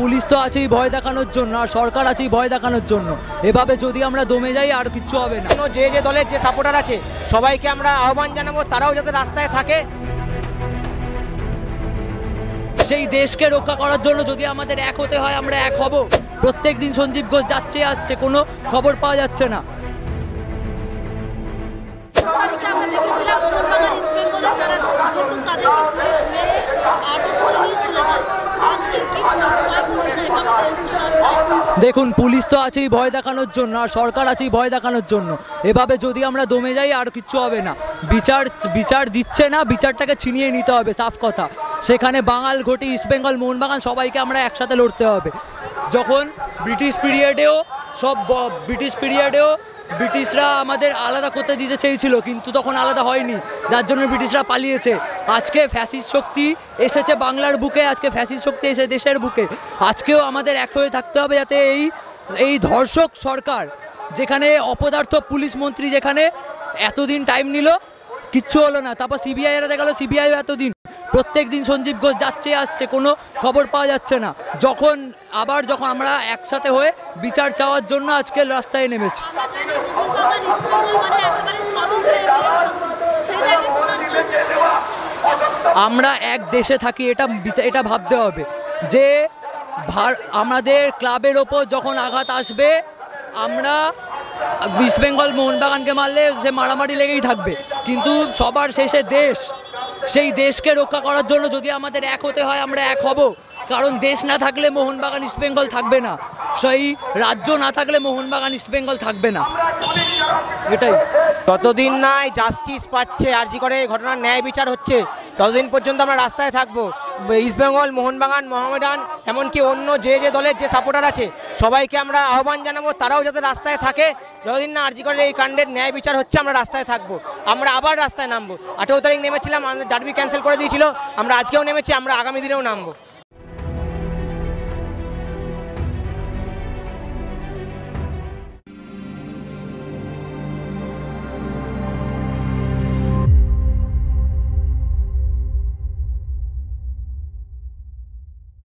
Police তো আছেই ভয় দেখানোর জন্য, আর সরকার আছেই ভয় দেখানোর জন্য। এভাবে যদি আমরা দমে যাই আর কিচ্ছু হবে না। যে যে দলের যে সাপোর্টার আছে সবাইকে আমরা আহ্বান জানাবো তারাও যাতে রাস্তায় থাকে। সেই দেশকে রক্ষা করার জন্য যদি আমাদের এক হতে হয় আমরা এক হব। প্রত্যেক দিন সঞ্জীব ঘোষ যাচ্ছে আসছে, কোনো খবর পাওয়া যাচ্ছে না। আমরা দেখেছিলাম মোহনবাগান ইস্ট বেঙ্গলের যারা সমর্থক তাদেরকে পুলিশ মেরে আটক করে নিয়ে চলে যায়। আজকে কি ভয় করছে না এভাবে যে এসছে রাস্তায়? দেখুন, পুলিশ তো আছেই ভয় দেখানোর জন্য, আর সরকার আছেই ভয় দেখানোর জন্য। এভাবে যদি আমরা দমে যাই আর কিচ্ছু হবে না। বিচার দিচ্ছে না, বিচারটাকে ছিনিয়ে নিতে হবে, সাফ কথা। সেখানে বাঙাল ঘটি ইস্টবেঙ্গল মোহনবাগান সবাইকে আমরা একসাথে লড়তে হবে। যখন ব্রিটিশ পিরিয়ডেও ব্রিটিশরা আমাদের আলাদা করতে দিতে চেয়েছিল, কিন্তু তখন আলাদা হয়নি, যার জন্য ব্রিটিশরা পালিয়েছে। আজকে ফ্যাসিস্ট শক্তি এসেছে বাংলার বুকে, আজকে ফ্যাসিস্ট শক্তি এসে দেশের বুকে। আজকেও আমাদের এক হয়ে থাকতে হবে, যাতে এই ধর্ষক সরকার, যেখানে অপদার্থ পুলিশ মন্ত্রী, যেখানে এতদিন টাইম নিল কিচ্ছু হলো না, তারপর সিবিআই এরা দেখালো, সিবিআইও এতদিন। প্রত্যেক দিন সঞ্জীব ঘোষ যাচ্ছে আসছে, কোনো খবর পাওয়া যাচ্ছে না। যখন আমরা একসাথে হয়ে বিচার চাওয়ার জন্য আজকে রাস্তায় নেমেছি। আমরা এক দেশে থাকি, এটা ভাবতে হবে যে আমাদের ক্লাবের ওপর যখন আঘাত আসবে, আমরা ইস্ট বেঙ্গল মোহনবাগানকে মারলে সে মারামারি লেগেই থাকবে, কিন্তু সবার শেষে সেই দেশকে রক্ষা করার জন্য যদি আমাদের এক হতে হয় আমরা এক হব। কারণ দেশ না থাকলে মোহনবাগান ইস্ট বেঙ্গল থাকবে না, সেই রাজ্য না থাকলে মোহনবাগান ইস্ট বেঙ্গল থাকবে না। এটাই, যতদিন নাই জাস্টিস পাচ্ছে আরজি করে ঘটনার ন্যায় বিচার হচ্ছে ততদিন পর্যন্ত আমরা রাস্তায় থাকবো। ইস্টবেঙ্গল মোহনবাগান মোহামেডান এমনকি অন্য যে যে দলের যে সাপোর্টার আছে সবাইকে আমরা আহ্বান জানাবো তারাও যাতে রাস্তায় থাকে। যতদিন না আরজি করে এই কাণ্ডের ন্যায় বিচার হচ্ছে আমরা রাস্তায় থাকবো। আমরা আবার রাস্তায় নামবো। 18 তারিখ নেমেছিলাম, আমাদের ডার্বি ক্যান্সেল করে দিয়েছিল, আমরা আজকেও নেমেছি, আমরা আগামী দিনেও নামবো।